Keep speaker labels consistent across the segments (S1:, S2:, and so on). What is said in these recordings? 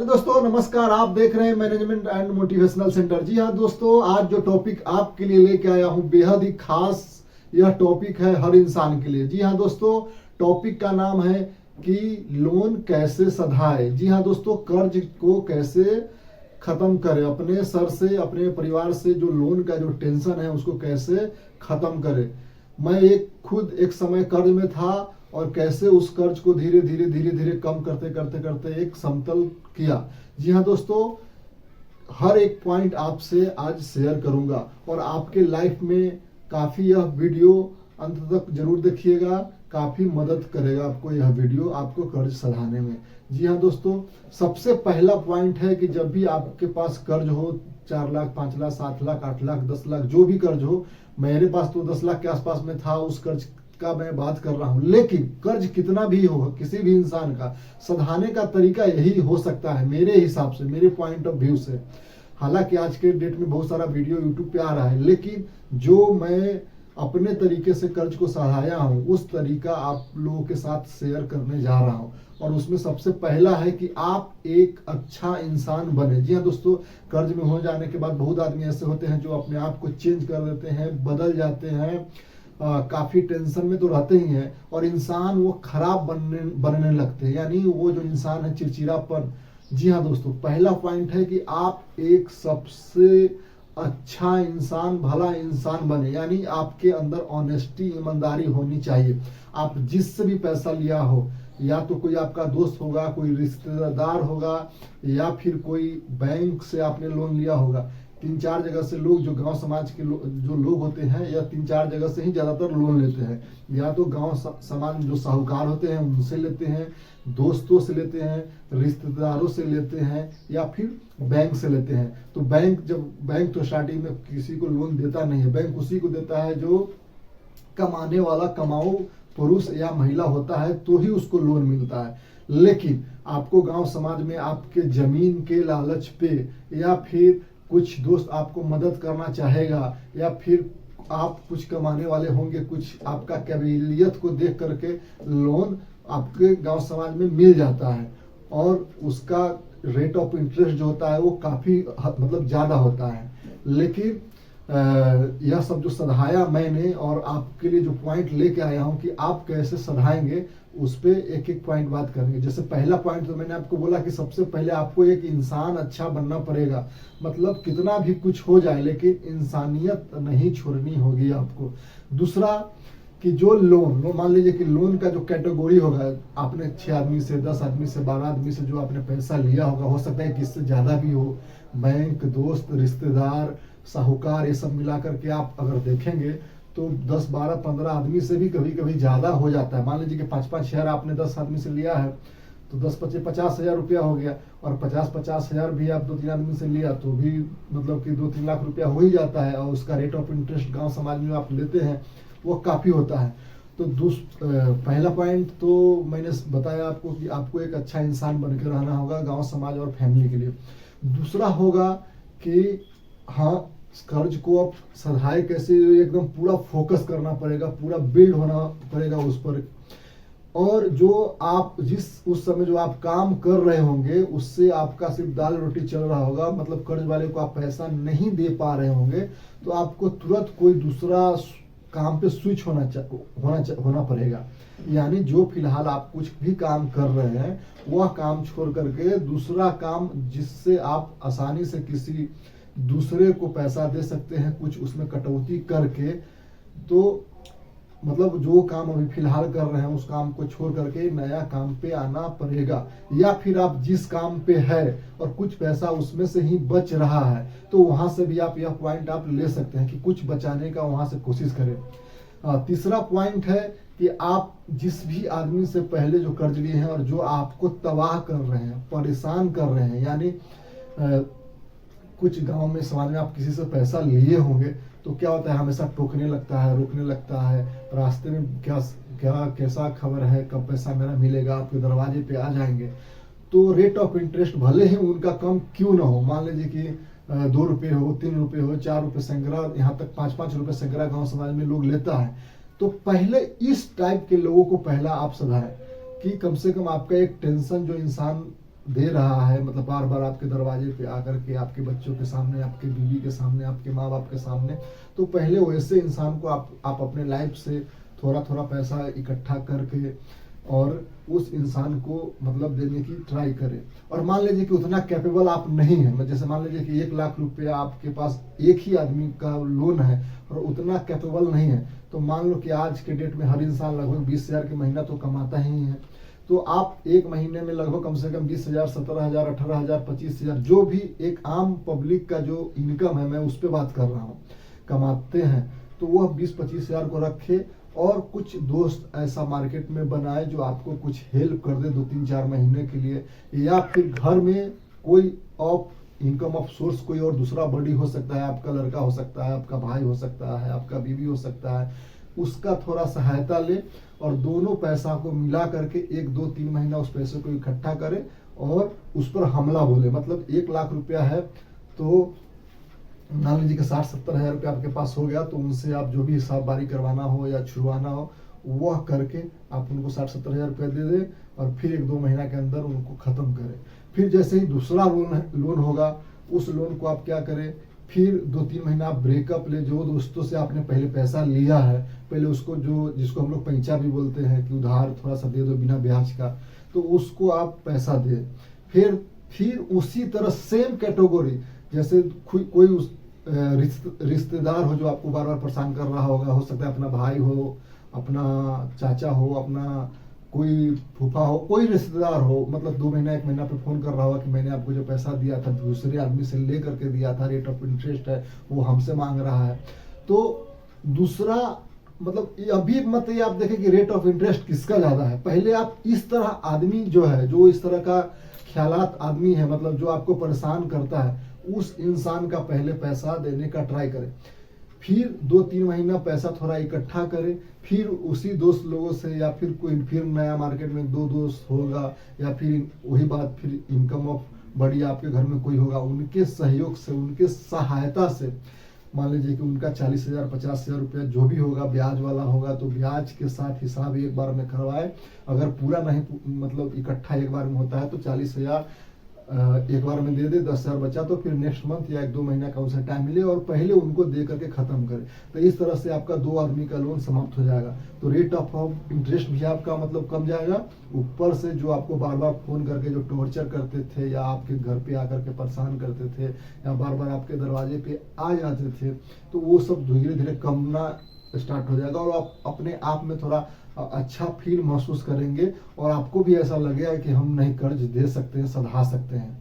S1: दोस्तों नमस्कार। आप देख रहे हैं मैनेजमेंट एंड मोटिवेशनल सेंटर। जी हाँ दोस्तों, आज जो टॉपिक आपके लिए लेके आया हूँ बेहद ही खास यह टॉपिक है हर इंसान के लिए। जी हाँ दोस्तों, टॉपिक का नाम है कि लोन कैसे सधाए। जी हाँ दोस्तों, कर्ज को कैसे खत्म करे, अपने सर से अपने परिवार से जो लोन का जो टेंशन है उसको कैसे खत्म करे। मैं खुद एक समय कर्ज में था और कैसे उस कर्ज को धीरे धीरे धीरे धीरे कम करते करते करते एक समतल किया। जी हाँ दोस्तों, हर एक पॉइंट आपसे आज शेयर करूंगा और आपके लाइफ में काफी यह वीडियो अंत तक जरूर देखिएगा, काफी मदद करेगा आपको यह वीडियो आपको कर्ज सधाने में। जी हाँ दोस्तों, सबसे पहला पॉइंट है कि जब भी आपके पास कर्ज हो, 4 लाख 5 लाख 7 लाख 8 लाख 10 लाख जो भी कर्ज हो, मेरे पास तो 10 लाख के आसपास में था, उस कर्ज का मैं बात कर रहा हूं। लेकिन कर्ज कितना भी हो, किसी भी इंसान का सधाने का तरीका यही हो सकता है मेरे हिसाब से, मेरे पॉइंट ऑफ व्यू से। हालांकि आज के डेट में बहुत सारा वीडियो यूट्यूब पे आ रहा है, लेकिन जो मैं अपने तरीके से कर्ज को सधाया हूं उस तरीका आप लोगों के साथ शेयर करने जा रहा हूं। और उसमें सबसे पहला है कि आप एक अच्छा इंसान बने। जी हाँ दोस्तों, कर्ज में हो जाने के बाद बहुत आदमी ऐसे होते हैं जो अपने आप को चेंज कर देते हैं, बदल जाते हैं, काफी टेंशन में तो रहते ही हैं और इंसान वो खराब बनने लगते हैं, यानी वो जो इंसान है चिड़चिड़ापन। जी हाँ दोस्तों, पहला पॉइंट है कि आप एक सबसे अच्छा इंसान, भला इंसान बने, यानी आपके अंदर ऑनेस्टी, ईमानदारी होनी चाहिए। आप जिससे भी पैसा लिया हो, या तो कोई आपका दोस्त होगा, कोई रिश्तेदार होगा, या फिर कोई बैंक से आपने लोन लिया होगा। 3-4 जगह से लोग, जो गांव समाज के जो लोग होते हैं, या 3-4 जगह से ही ज्यादातर लोन लेते हैं। या तो गांव समाज जो साहूकार होते हैं उनसे लेते हैं, दोस्तों से लेते हैं, रिश्तेदारों से लेते हैं, या फिर बैंक से लेते हैं। तो बैंक तो स्टार्टिंग में किसी को लोन देता नहीं है। बैंक उसी को देता है जो कमाने वाला, कमाऊ पुरुष या महिला होता है, तो ही उसको लोन मिलता है। लेकिन आपको गांव समाज में आपके जमीन के लालच पे, या फिर कुछ दोस्त आपको मदद करना चाहेगा, या फिर आप कुछ कमाने वाले होंगे, कुछ आपका काबिलियत को देख करके लोन आपके गांव समाज में मिल जाता है और उसका रेट ऑफ इंटरेस्ट जो होता है वो काफी मतलब ज्यादा होता है। लेकिन यह सब जो सधाया मैंने और आपके लिए जो पॉइंट लेके आया हूं कि आप कैसे सधाएंगे, उस पे एक एक पॉइंट बात करेंगे। जैसे पहला पॉइंट तो मैंने आपको बोला कि सबसे पहले आपको एक इंसान अच्छा बनना पड़ेगा। मतलब कितना भी कुछ हो जाए लेकिन इंसानियत नहीं छोड़नी होगी आपको। दूसरा कि जो लोन मान लीजिए कि लोन का जो कैटेगरी होगा, आपने 6 आदमी से, 10 आदमी से, 12 आदमी से जो आपने पैसा लिया होगा, हो सकता है कि इससे ज्यादा भी हो, बैंक, दोस्त, रिश्तेदार, साहूकार, ये सब मिला करके आप अगर देखेंगे तो 10, 12, 15 आदमी से भी कभी कभी ज्यादा हो जाता है। मान लीजिए कि 5-5 हजार आपने 10 आदमी से लिया है तो 10-50 हजार रुपया हो गया, और 50-50 हजार भी आप 2-3 आदमी से लिया तो भी मतलब कि 2-3 लाख रुपया हो ही जाता है। और उसका रेट ऑफ इंटरेस्ट गांव समाज में आप लेते हैं वो काफी होता है। तो पहला पॉइंट तो मैंने बताया आपको कि आपको एक अच्छा इंसान बनकर रहना होगा गांव समाज और फैमिली के लिए। दूसरा होगा कि हाँ, कर्ज को आप सधाए कैसे, एकदम पूरा फोकस करना पड़ेगा, पूरा बिल्ड होना पड़ेगा उस पर। और जो आप उस समय जो आप काम कर रहे होंगे उससे आपका सिर्फ दाल रोटी चल रहा होगा, मतलब कर्ज वाले को आप पैसा नहीं दे पा रहे होंगे, तो आपको तुरंत कोई दूसरा काम पे स्विच होना पड़ेगा। यानी जो फिलहाल आप कुछ भी काम कर रहे हैं वह काम छोड़ करके दूसरा काम, जिससे आप आसानी से किसी दूसरे को पैसा दे सकते हैं, कुछ उसमें कटौती करके, तो मतलब जो काम अभी फिलहाल कर रहे हैं उस काम को छोड़ करके नया काम पे आना पड़ेगा। या फिर आप जिस काम पे है और कुछ पैसा उसमें से ही बच रहा है तो वहां से भी आप यह पॉइंट आप ले सकते हैं कि कुछ बचाने का वहां से कोशिश करें। तीसरा पॉइंट है कि आप जिस भी आदमी से पहले जो कर्ज लिए हैं और जो आपको तबाह कर रहे हैं, परेशान कर रहे हैं, यानी कुछ गांव में समाज में आप किसी से पैसा लिए होंगे तो क्या होता है, हमेशा टोकने लगता है, रोकने लगता है, रास्ते में कैसा खबर है, कब पैसा मेरा मिलेगा, आपके दरवाजे पे आ जाएंगे। तो रेट ऑफ इंटरेस्ट भले ही उनका कम क्यों ना हो, मान लीजिए कि 2 रुपये हो, 3 रुपये हो, 4 रुपये सैकड़ा, यहाँ तक 5-5 रुपये सैकड़ा गाँव समाज में लोग लेता है। तो पहले इस टाइप के लोगों को पहला आप सधाएं कि कम से कम आपका एक टेंशन जो इंसान दे रहा है, मतलब बार बार आपके दरवाजे पे आकर के, आपके बच्चों के सामने, आपके बीवी के सामने, आपके माँ बाप के सामने, तो पहले वैसे इंसान को आप अपने लाइफ से थोड़ा थोड़ा पैसा इकट्ठा करके और उस इंसान को मतलब देने की ट्राई करें। और मान लीजिए कि उतना कैपेबल आप नहीं है, जैसे मान लीजिए कि 1 लाख रुपया आपके पास एक ही आदमी का लोन है और उतना कैपेबल नहीं है, तो मान लो कि आज के डेट में हर इंसान लगभग 20,000 की महीना तो कमाता ही है। तो आप एक महीने में लगभग कम से कम 20,000, 17,000, 18,000, 25,000, जो भी एक आम पब्लिक का जो इनकम है, मैं उस पर बात कर रहा हूँ, कमाते हैं, तो वह 20-25,000 को रखे और कुछ दोस्त ऐसा मार्केट में बनाए जो आपको कुछ हेल्प कर दे 2-3-4 महीने के लिए, या फिर घर में कोई इनकम ऑफ सोर्स कोई और दूसरा बॉडी हो सकता है, आपका लड़का हो सकता है, आपका भाई हो सकता है, आपका बीवी हो सकता है, उसका थोड़ा सहायता ले और दोनों पैसा को मिला करके 1-2-3 महीना उस पैसे को इकट्ठा करे और उस पर हमला बोले। मतलब 1 लाख रुपया है तो मान लीजिए कि 60-70 हजार रुपया आपके पास हो गया, तो उनसे आप जो भी हिसाब बारी करवाना हो या छुड़वाना हो वह करके आप उनको 60-70 हजार रुपया दे दें और फिर 1-2 महीना के अंदर उनको खत्म करें। फिर जैसे ही दूसरा लोन होगा, उस लोन को आप क्या करें, फिर 2-3 महीना आप ब्रेकअप ले, जो दोस्तों से आपने पहले पैसा लिया है, पहले उसको, जो जिसको हम लोग पैंचा भी बोलते हैं कि उधार थोड़ा सा दे दो बिना ब्याज का, तो उसको आप पैसा दे। फिर उसी तरह सेम कैटेगरी, जैसे कोई उस रिश्तेदार हो जो आपको बार बार परेशान कर रहा होगा, हो सकता है अपना भाई हो, अपना चाचा हो, अपना कोई फूफा हो, कोई रिश्तेदार हो, मतलब 2 महीना 1 महीना पे फोन कर रहा होगा कि मैंने आपको जो पैसा दिया था दूसरे आदमी से ले करके दिया था, रेट ऑफ इंटरेस्ट है वो हमसे मांग रहा है। तो दूसरा मतलब अभी मत ये आप देखें कि रेट ऑफ इंटरेस्ट किसका ज्यादा है, पहले आप इस तरह आदमी जो है, जो इस तरह का ख्यालात आदमी है, मतलब जो आपको परेशान करता है, उस इंसान का पहले पैसा देने का ट्राई करें। फिर 2-3 महीना पैसा थोड़ा इकट्ठा करें, फिर उसी दोस्त लोगों से, या फिर नया मार्केट में 2 दोस्त होगा, या फिर वही बात, फिर इनकम ऑफ बड़ी आपके घर में कोई होगा, उनके सहयोग से, उनके सहायता से, मान लीजिए कि उनका 40,000, 50,000 रुपया जो भी होगा ब्याज वाला होगा, तो ब्याज के साथ हिसाब एक बार में करवाए। अगर पूरा नहीं मतलब इकट्ठा एक बार में होता है तो 40,000 एक बार में दे दे, 10,000 बचा तो फिर नेक्स्ट मंथ या 1-2 महीना का उनसे टाइम मिले और पहले उनको दे करके खत्म करे। तो इस तरह से आपका 2 आदमी का लोन समाप्त हो जाएगा। तो रेट ऑफ इंटरेस्ट भी आपका मतलब कम जाएगा, ऊपर से जो आपको बार बार फोन करके जो टॉर्चर करते थे या आपके घर पे आकर के परेशान करते थे या बार बार आपके दरवाजे पे आ जाते थे, तो वो सब धीरे धीरे कमना स्टार्ट हो जाएगा और आप अपने आप में थोड़ा अच्छा फील महसूस करेंगे और आपको भी ऐसा लगेगा कि हम नहीं कर्ज दे सकते हैं, सधा सकते हैं।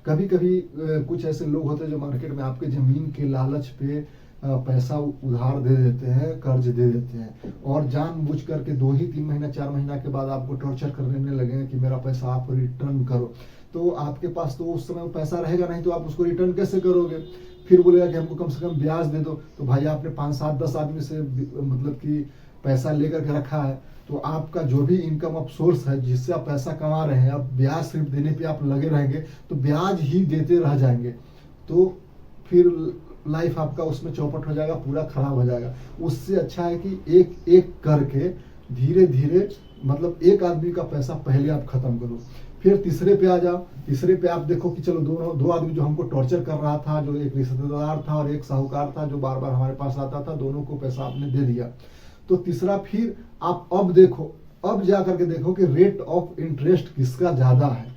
S1: कभी कभी कुछ ऐसे लोग होते हैं जो मार्केट में आपके जमीन के लालच पे पैसा उधार दे देते हैं, कर्ज दे देते हैं और जानबूझ करके 2-3 महीना 4 महीना के बाद आपको टॉर्चर करने लगे कि मेरा पैसा आप रिटर्न करो। तो आपके पास तो उस समय पैसा रहेगा नहीं, तो आप उसको रिटर्न कैसे करोगे? फिर बोलेगा कि हमको कम से कम ब्याज दे दो। तो भाई आपने 5-7-10 आदमी से मतलब कि पैसा लेकर के रखा है, तो आपका जो भी इनकम ऑफ सोर्स है जिससे आप पैसा कमा रहे हैं, अब ब्याज सिर्फ देने पे आप लगे रहेंगे तो ब्याज ही देते रह जाएंगे, तो फिर लाइफ आपका उसमें चौपट हो जाएगा, पूरा खराब हो जाएगा। उससे अच्छा है कि एक एक करके धीरे धीरे मतलब एक आदमी का पैसा पहले आप खत्म करो, फिर तीसरे पे आ जाओ। तीसरे पे आप देखो कि चलो दो आदमी जो हमको टॉर्चर कर रहा था, जो एक रिश्तेदार था और एक साहूकार था जो बार बार हमारे पास आता था, दोनों को पैसा आपने दे दिया। तो तीसरा फिर आप अब देखो, अब जा करके देखो कि रेट ऑफ इंटरेस्ट किसका ज्यादा है।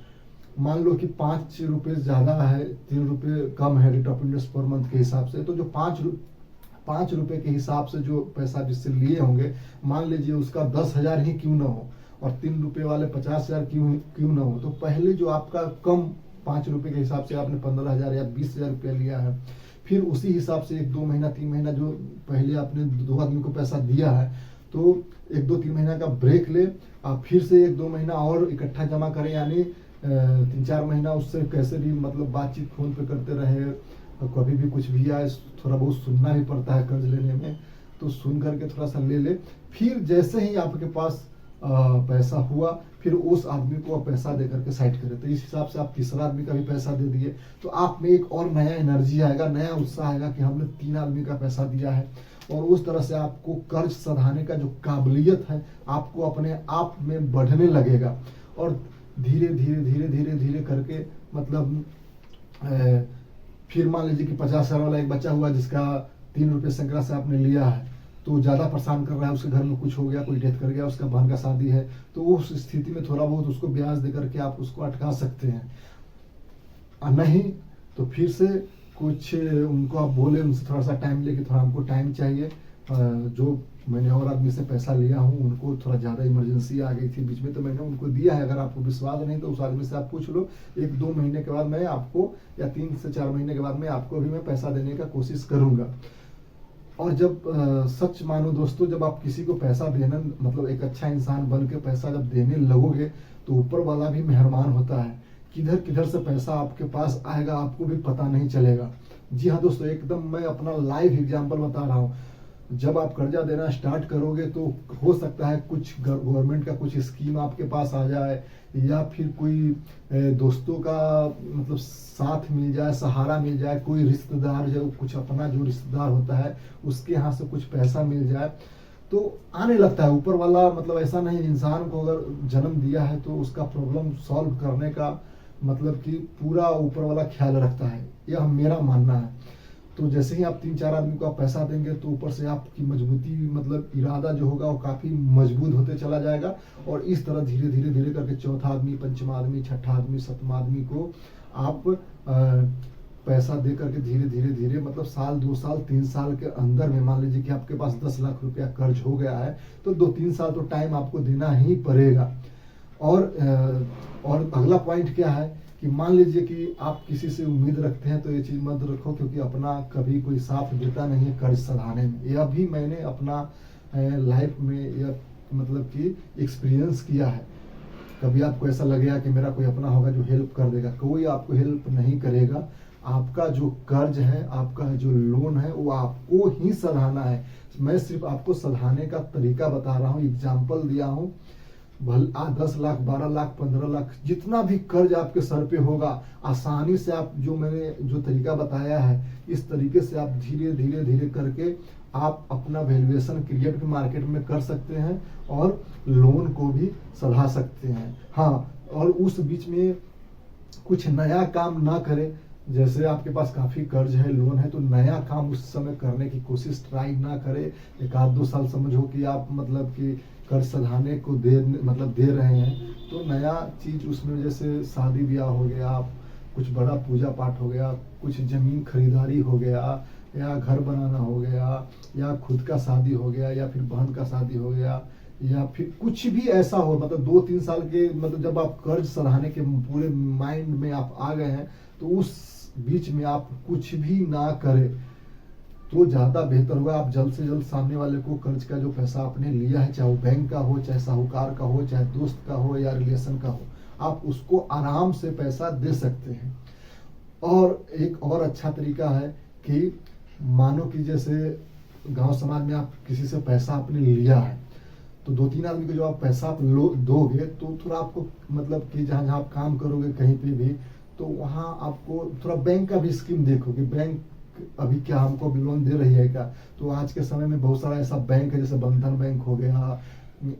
S1: मान लो कि 5 रुपए ज्यादा है, 3 रुपए कम है rate of interest per month के हिसाब से, तो जो 5 रुपए के हिसाब से जो पैसा जिससे लिए होंगे, मान लीजिए उसका 10,000 ही क्यों ना हो और 3 रुपए वाले 50,000 क्यों ना हो, तो पहले जो आपका कम 5 रुपए के हिसाब से आपने 15,000 या 20,000 रुपया लिया है, फिर उसी हिसाब से 1-2 महीना 3 महीना जो पहले आपने 2 आदमी को पैसा दिया है, तो 1-2-3 महीना का ब्रेक ले, आप फिर से 1-2 महीना और इकट्ठा जमा करें, यानी 3-4 महीना उससे कैसे भी मतलब बातचीत फोन पे करते रहे। कभी भी कुछ भी आए, थोड़ा बहुत सुनना भी पड़ता है कर्ज लेने में, तो सुन करके थोड़ा सा ले ले। फिर जैसे ही आपके पास पैसा हुआ, फिर उस आदमी को आप पैसा दे करके साइड करें। तो इस हिसाब से आप तीसरा आदमी का भी पैसा दे दिए, तो आप में एक और नया एनर्जी आएगा, नया उत्साह आएगा कि हमने 3 आदमी का पैसा दिया है। और उस तरह से आपको कर्ज सधाने का जो काबिलियत है आपको अपने आप में बढ़ने लगेगा। और धीरे धीरे धीरे धीरे धीरे करके मतलब फिर मान लीजिए कि 50,000 वाला एक बच्चा हुआ जिसका 3 रुपये सैकड़ा से आपने लिया है, तो ज़्यादा परेशान कर रहा है, उसके घर में कुछ हो गया, कोई डेथ कर गया, उसका बहन का शादी है, तो उस स्थिति में थोड़ा बहुत उसको ब्याज दे करके आप उसको अटका सकते हैं। नहीं तो फिर से कुछ उनको आप बोले, उनसे थोड़ा सा टाइम लेके, थोड़ा हमको टाइम चाहिए, जो मैंने और आदमी से पैसा लिया हूँ उनको थोड़ा ज़्यादा इमरजेंसी आ गई थी बीच में, तो मैंने उनको दिया है। अगर आपको विश्वास नहीं तो उस आदमी से आप पूछ लो, 1-2 महीने के बाद मैं आपको, या 3 से 4 महीने के बाद मैं आपको भी मैं पैसा देने का कोशिश करूँगा। और जब सच मानो दोस्तों, जब आप किसी को पैसा देना, मतलब एक अच्छा इंसान बन के पैसा जब देने लगोगे, तो ऊपर वाला भी मेहरबान होता है। किधर किधर से पैसा आपके पास आएगा आपको भी पता नहीं चलेगा। जी हाँ दोस्तों, एकदम मैं अपना लाइव एग्जांपल बता रहा हूँ। जब आप कर्जा देना स्टार्ट करोगे तो हो सकता है कुछ गवर्नमेंट का कुछ स्कीम आपके पास आ जाए, या फिर कोई दोस्तों का मतलब साथ मिल जाए, सहारा मिल जाए, कोई रिश्तेदार जो कुछ अपना जो रिश्तेदार होता है उसके यहाँ से कुछ पैसा मिल जाए, तो आने लगता है ऊपर वाला। मतलब ऐसा नहीं, इंसान को अगर जन्म दिया है तो उसका प्रॉब्लम सॉल्व करने का मतलब कि पूरा ऊपर वाला ख्याल रखता है, यह मेरा मानना है। तो जैसे ही आप 3-4 आदमी को आप पैसा देंगे तो ऊपर से आपकी मजबूती, मतलब इरादा जो होगा वो काफी मजबूत होते चला जाएगा, और इस तरह धीरे धीरे धीरे करके चौथा आदमी, पंचमा आदमी, छठा आदमी, सतमा आदमी को आप पैसा दे करके धीरे धीरे धीरे, मतलब साल, 2 साल, 3 साल के अंदर में, मान लीजिए कि आपके पास 10 लाख रुपया कर्ज हो गया है, तो 2-3 साल तो टाइम आपको देना ही पड़ेगा। और अगला पॉइंट क्या है कि मान लीजिए कि आप किसी से उम्मीद रखते हैं, तो ये चीज़ मत रखो, क्योंकि अपना कभी कोई साथ देता नहीं है कर्ज सधाने में। यह भी मैंने अपना लाइफ में यह मतलब कि एक्सपीरियंस किया है। कभी आपको ऐसा लगेगा कि मेरा कोई अपना होगा जो हेल्प कर देगा, कोई आपको हेल्प नहीं करेगा। आपका जो कर्ज है, आपका जो लोन है, वो आपको ही सधाना है। मैं सिर्फ आपको सधाने का तरीका बता रहा हूँ, एग्जाम्पल दिया हूँ। 10 लाख, 12 लाख, 15 लाख, जितना भी कर्ज आपके सर पे होगा, आसानी से आप, जो मैंने जो तरीका बताया है, इस तरीके से आप धीरे धीरे धीरे करके आप अपना वैल्यूएशन क्रिएट भी मार्केट में कर सकते हैं, और लोन को भी सधा सकते हैं। हाँ, और उस बीच में कुछ नया काम ना करें। जैसे आपके पास काफी कर्ज है, लोन है, तो नया काम उस समय करने की कोशिश ट्राई ना करें। 1-2 साल समझो कि आप मतलब कि कर्ज सधाने को दे रहे हैं, तो नया चीज उसमें जैसे शादी ब्याह हो गया, कुछ बड़ा पूजा पाठ हो गया, कुछ जमीन खरीदारी हो गया, या घर बनाना हो गया, या खुद का शादी हो गया, या फिर बहन का शादी हो गया, या फिर कुछ भी ऐसा हो, मतलब 2-3 साल के, मतलब जब आप कर्ज सधाने के पूरे माइंड में आप आ गए हैं, तो उस बीच में आप कुछ भी ना करें तो ज्यादा बेहतर होगा। आप जल्द से जल्द सामने वाले को कर्ज का जो पैसा आपने लिया है, चाहे वो बैंक का हो, चाहे साहूकार का हो, चाहे दोस्त का हो, या रिलेशन का हो, आप उसको आराम से पैसा दे सकते हैं। और एक और अच्छा तरीका है कि मानो कि जैसे गांव समाज में आप किसी से पैसा आपने लिया है, तो 2-3 आदमी को जो आप पैसा आप दोगे, तो थोड़ा आपको मतलब कि जहाँ जहाँ आप काम करोगे कहीं पे भी, तो वहाँ आपको थोड़ा बैंक का भी स्कीम देखो कि बैंक अभी क्या हमको लोन दे रही है क्या। तो आज के समय में बहुत सारा ऐसा बैंक है, जैसे बंधन बैंक हो गया,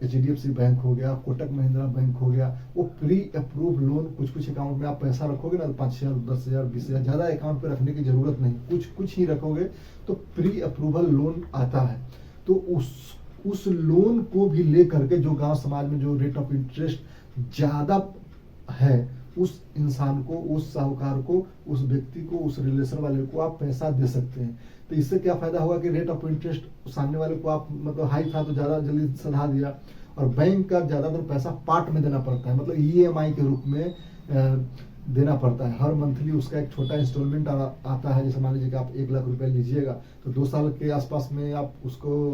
S1: HDFC बैंक हो गया, कोटक महिंद्रा बैंक हो गया, वो प्री अप्रूव लोन, कुछ अकाउंट में आप पैसा रखोगे ना, 5,000, 10,000, 20,000, ज्यादा अकाउंट पे रखने की जरूरत नहीं, कुछ ही रखोगे तो प्री अप्रूवल लोन आता है। तो उस लोन को भी ले करके, जो गांव समाज में जो रेट ऑफ इंटरेस्ट ज्यादा है, उस इंसान को, उस साहूकार को, उस व्यक्ति को, उस रिलेशन वाले को आप पैसा दे सकते हैं। तो इससे क्या फायदा होगा कि रेट ऑफ इंटरेस्ट सामने वाले को आप मतलब हाई था तो ज्यादा जल्दी सधा दिया। और बैंक का ज्यादातर पैसा पार्ट में देना पड़ता है, मतलब EMI के रूप में देना पड़ता है। हर मंथली उसका एक छोटा इंस्टॉलमेंट आता है। जैसे मान लीजिए कि आप 1 लाख रुपए लीजिएगा, तो 2 साल के आसपास में आप उसको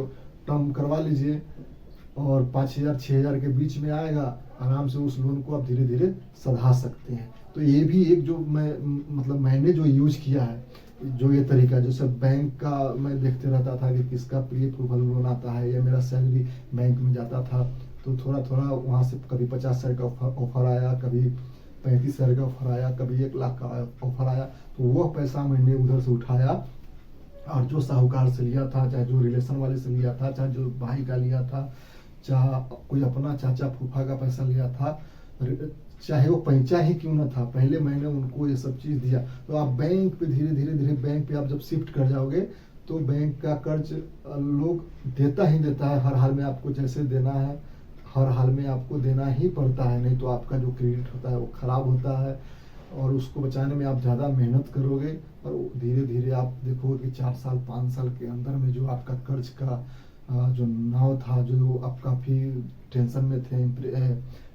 S1: टर्म करवा लीजिए, और 5,000-6,000 के बीच में आएगा, आराम से उस लोन को आप धीरे धीरे सधा सकते हैं। तो ये भी एक जो मैंने जो यूज किया है, जो ये तरीका, जैसे बैंक का मैं देखते रहता था कि किसका प्री अप्रूवल लोन आता है, या मेरा सैलरी बैंक में जाता था, तो थोड़ा थोड़ा वहाँ से कभी 50,000 का ऑफर आया, कभी 35,000 का ऑफर आया, कभी 1 लाख का ऑफर आया, तो वह पैसा मैंने उधर से उठाया, और जो साहूकार से लिया था, चाहे जो रिलेशन वाले से लिया था, चाहे जो भाई का लिया था, चाहे कोई अपना चाचा फूफा का पैसा लिया था, चाहे वो पैंचा ही क्यों ना था, पहले मैंने उनको ये सब चीज़ दिया। तो आप बैंक पे धीरे धीरे धीरे बैंक पे आप जब शिफ्ट कर जाओगे तो बैंक का कर्ज लोग देता ही देता है, हर हाल में आपको जैसे देना है हर हाल में आपको देना ही पड़ता है, नहीं तो आपका जो क्रेडिट होता है वो खराब होता है और उसको बचाने में आप ज़्यादा मेहनत करोगे और धीरे धीरे आप देखोगे कि 4 साल 5 साल के अंदर में जो आपका कर्ज का जो नाव था, जो आप काफ़ी टेंशन में थे,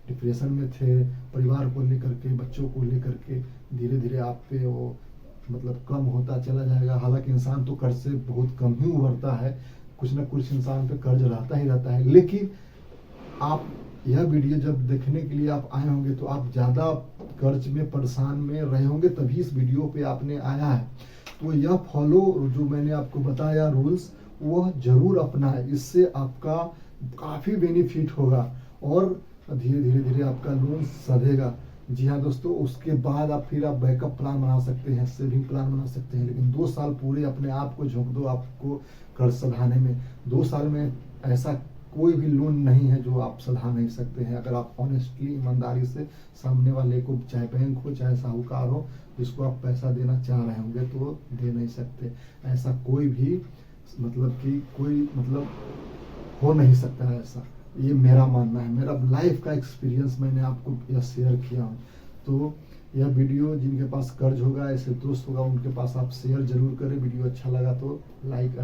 S1: डिप्रेशन में थे, परिवार को लेकर के, बच्चों को लेकर के, धीरे धीरे आप पे वो मतलब कम होता चला जाएगा। हालांकि इंसान तो कर्ज से बहुत कम ही उभरता है, कुछ ना कुछ इंसान पे कर्ज रहता है, लेकिन आप यह वीडियो जब देखने के लिए आप आए होंगे तो आप ज़्यादा कर्ज में परेशान में रहे होंगे, तभी इस वीडियो पे आपने आया है। तो यह फॉलो जो मैंने आपको बताया रूल्स वह जरूर अपनाएं, इससे आपका काफ़ी बेनिफिट होगा और धीरे धीरे धीरे आपका लोन सधेगा। जी हाँ दोस्तों, उसके बाद आप फिर आप बैकअप प्लान बना सकते हैं, सेविंग प्लान बना सकते हैं, लेकिन 2 साल पूरे अपने आप को झोंक दो आपको कर्ज सधाने में। 2 साल में ऐसा कोई भी लोन नहीं है जो आप सधा नहीं सकते हैं, अगर आप ऑनेस्टली ईमानदारी से सामने वाले को, चाहे बैंक हो चाहे साहूकार हो, जिसको आप पैसा देना चाह रहे होंगे तो दे नहीं सकते। ऐसा कोई भी मतलब कि कोई मतलब हो नहीं सकता है ऐसा, ये मेरा मानना है, मेरा लाइफ का एक्सपीरियंस मैंने आपको यह शेयर किया हूँ। तो यह वीडियो जिनके पास कर्ज होगा, ऐसे दोस्त होगा, उनके पास आप शेयर जरूर करें। वीडियो अच्छा लगा तो लाइक